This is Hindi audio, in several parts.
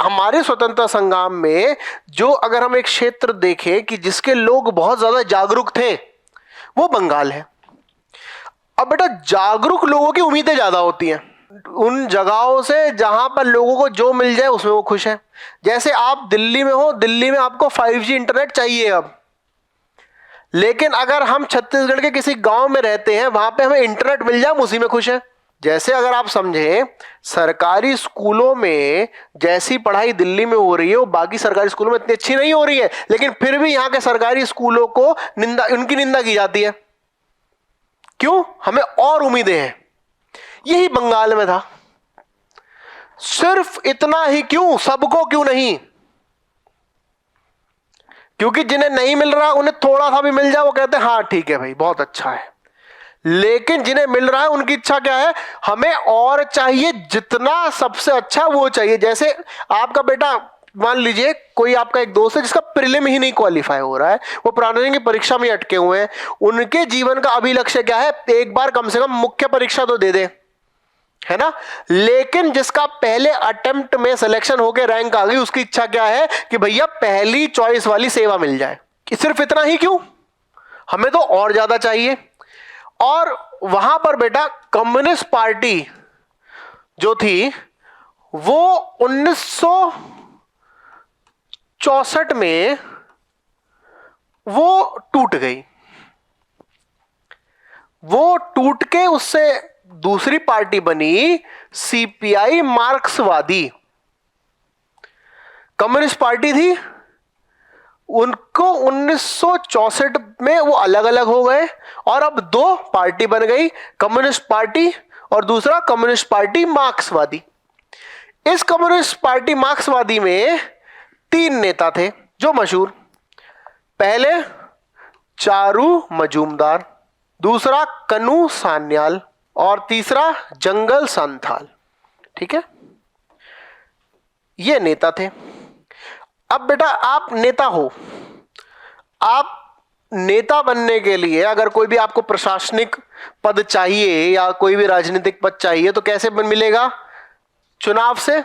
हमारे स्वतंत्रता संग्राम में जो अगर हम एक क्षेत्र देखें कि जिसके लोग बहुत ज्यादा जागरूक थे, वो बंगाल है। अब बेटा जागरूक लोगों की उम्मीदें ज्यादा होती हैं उन जगहों से जहां पर लोगों को जो मिल जाए उसमें वो खुश है। जैसे आप दिल्ली में हो, दिल्ली में आपको 5G इंटरनेट चाहिए अब, लेकिन अगर हम छत्तीसगढ़ के किसी गांव में रहते हैं, वहां पे हमें इंटरनेट मिल जाए, हम उसी में खुश हैं। जैसे अगर आप समझें, सरकारी स्कूलों में जैसी पढ़ाई दिल्ली में हो रही है वो बाकी सरकारी स्कूलों में इतनी अच्छी नहीं हो रही है, लेकिन फिर भी यहां के सरकारी स्कूलों को उनकी निंदा की जाती है। क्यों? हमें और उम्मीदें हैं। यही बंगाल में था। सिर्फ इतना ही क्यों, सबको क्यों नहीं? क्योंकि जिन्हें नहीं मिल रहा उन्हें थोड़ा सा भी मिल जाए वो कहते हैं हाँ ठीक है भाई, बहुत अच्छा है। लेकिन जिन्हें मिल रहा है उनकी इच्छा क्या है? हमें और चाहिए, जितना सबसे अच्छा वो चाहिए। जैसे आपका बेटा, मान लीजिए कोई आपका एक दोस्त है जिसका प्रीलिम ही नहीं क्वालिफाई हो रहा है, वो प्रारंभिक की परीक्षा में अटके हुए हैं। उनके जीवन का अभी लक्ष्य क्या है? एक बार कम से कम मुख्य परीक्षा तो दे दे, है ना। लेकिन जिसका पहले अटेम्प्ट में सिलेक्शन होकर रैंक आ गई, उसकी इच्छा क्या है कि भैया पहली चॉइस वाली सेवा मिल जाए। कि सिर्फ इतना ही क्यों, हमें तो और ज्यादा चाहिए। और वहां पर बेटा कम्युनिस्ट पार्टी जो थी वो 1964 में वो टूट गई। वो टूट के उससे दूसरी पार्टी बनी सीपीआई, मार्क्सवादी। कम्युनिस्ट पार्टी थी, उनको 1964 में वो अलग अलग हो गए और अब दो पार्टी बन गई, कम्युनिस्ट पार्टी और दूसरा कम्युनिस्ट पार्टी मार्क्सवादी। इस कम्युनिस्ट पार्टी मार्क्सवादी में 3 नेता थे जो मशहूर। पहले चारू मजूमदार, दूसरा कन्हू सान्याल और तीसरा जंगल संथाल। ठीक है, ये नेता थे। अब बेटा आप नेता हो, आप नेता बनने के लिए अगर कोई भी आपको प्रशासनिक पद चाहिए या कोई भी राजनीतिक पद चाहिए तो कैसे मिलेगा? चुनाव से,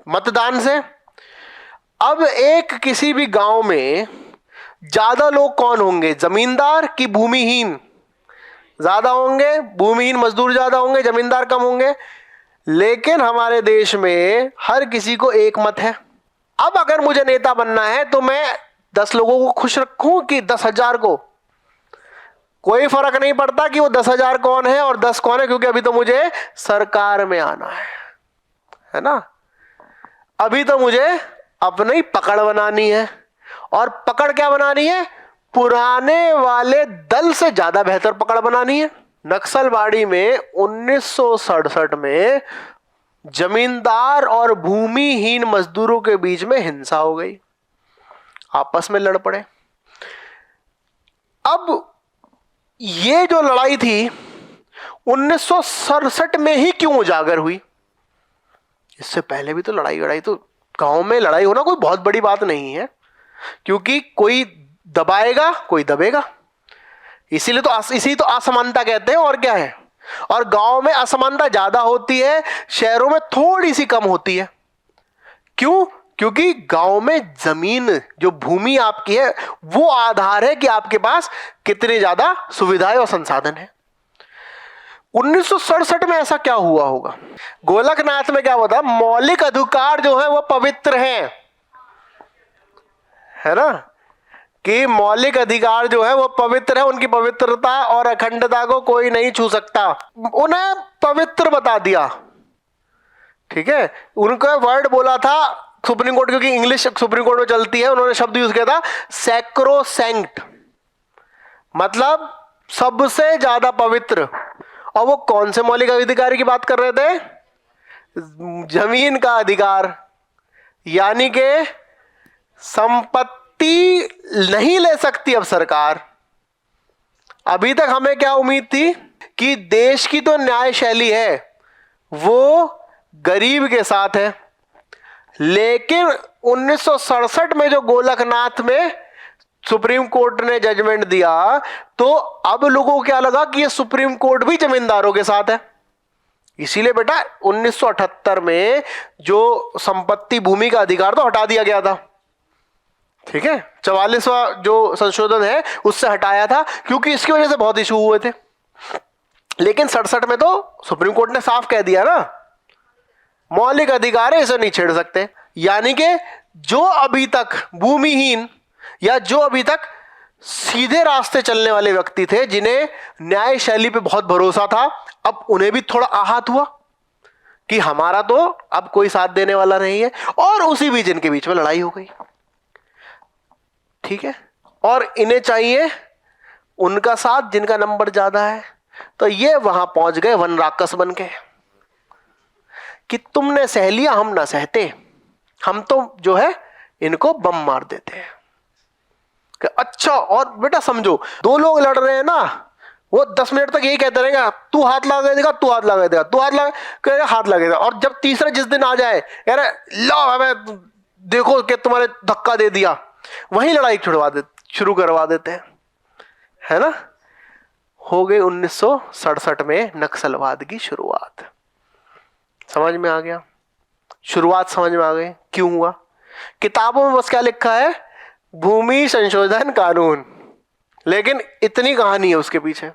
मतदान से। अब एक किसी भी गांव में ज्यादा लोग कौन होंगे, जमींदार कि भूमिहीन? ज्यादा होंगे, भूमिहीन मजदूर ज्यादा होंगे, जमींदार कम होंगे। लेकिन हमारे देश में हर किसी को एक मत है। अब अगर मुझे नेता बनना है तो मैं 10 लोगों को खुश रखूं कि 10,000 को? कोई फर्क नहीं पड़ता कि वो 10,000 कौन है और 10 कौन है, क्योंकि अभी तो मुझे सरकार में आना है ना। अभी तो मुझे अपनी पकड़ बनानी है। और पकड़ क्या बनानी है? पुराने वाले दल से ज्यादा बेहतर पकड़ बनानी है। नक्सलवाड़ी में 1967 में जमींदार और भूमिहीन मजदूरों के बीच में हिंसा हो गई, आपस में लड़ पड़े। अब ये जो लड़ाई थी 1967 में ही क्यों उजागर हुई? इससे पहले भी तो लड़ाई तो गांव में लड़ाई होना कोई बहुत बड़ी बात नहीं है, क्योंकि कोई दबाएगा कोई दबेगा। इसीलिए तो इसी तो असमानता कहते हैं, और क्या है। और गांव में असमानता ज्यादा होती है, शहरों में थोड़ी सी कम होती है। क्यों? क्योंकि गांव में जमीन, जो भूमि आपकी है, वो आधार है कि आपके पास कितनी ज्यादा सुविधाएं और संसाधन है। 1967 में ऐसा क्या हुआ होगा? गोलकनाथ में क्या हुआ था? मौलिक अधिकार जो है वो पवित्र हैं, है ना, कि मौलिक अधिकार जो है वो पवित्र है, उनकी पवित्रता और अखंडता को कोई नहीं छू सकता। उन्हें पवित्र बता दिया। ठीक है, उनका वर्ड बोला था सुप्रीम कोर्ट, क्योंकि इंग्लिश सुप्रीम कोर्ट में चलती है, उन्होंने शब्द यूज किया था सैक्रोसैंक्ट, मतलब सबसे ज्यादा पवित्र। और वो कौन से मौलिक अधिकार की बात कर रहे थे? जमीन का अधिकार, यानी कि संपत्ति नहीं ले सकती अब सरकार। अभी तक हमें क्या उम्मीद थी कि देश की तो न्याय शैली है वो गरीब के साथ है, लेकिन 1967 में जो गोलकनाथ में सुप्रीम कोर्ट ने जजमेंट दिया, तो अब लोगों को क्या लगा कि ये सुप्रीम कोर्ट भी जमींदारों के साथ है। इसीलिए बेटा 1978 में जो संपत्ति भूमि का अधिकार तो हटा दिया गया था, ठीक है, 44वां जो संशोधन है उससे हटाया था, क्योंकि इसकी वजह से बहुत इशू हुए थे। लेकिन 67 में तो सुप्रीम कोर्ट ने साफ कह दिया ना, मौलिक अधिकार है, इसे नहीं छेड़ सकते। यानी कि जो अभी तक भूमिहीन या जो अभी तक सीधे रास्ते चलने वाले व्यक्ति थे, जिन्हें न्याय शैली पे बहुत भरोसा था, अब उन्हें भी थोड़ा आहत हुआ कि हमारा तो अब कोई साथ देने वाला नहीं है, और उसी बीच इनके बीच में लड़ाई हो गई, ठीक है। और इन्हें चाहिए उनका साथ जिनका नंबर ज्यादा है, तो ये वहां पहुंच गए वन राक्षस बन के कि तुमने सह लिया, हम ना सहते, हम तो जो है इनको बम मार देते हैं। अच्छा, और बेटा समझो, दो लोग लड़ रहे हैं ना, वो 10 मिनट तक यही कहते रहेगा, तू हाथ लगा देगा, तू हाथ लगा देगा, तू हाथ लगा कहेगा, हाथ लगेगा। और जब तीसरा जिस दिन आ जाए, कह रहे लो हमें देखो कि तुम्हारे धक्का दे दिया, वहीं लड़ाई छुड़वा दे शुरू करवा देते हैं, है ना। हो गई 1967 में नक्सलवाद की शुरुआत। समझ में आ गया? शुरुआत समझ में आ गई क्यों हुआ? किताबों में बस क्या लिखा है, भूमि संशोधन कानून, लेकिन इतनी कहानी है उसके पीछे।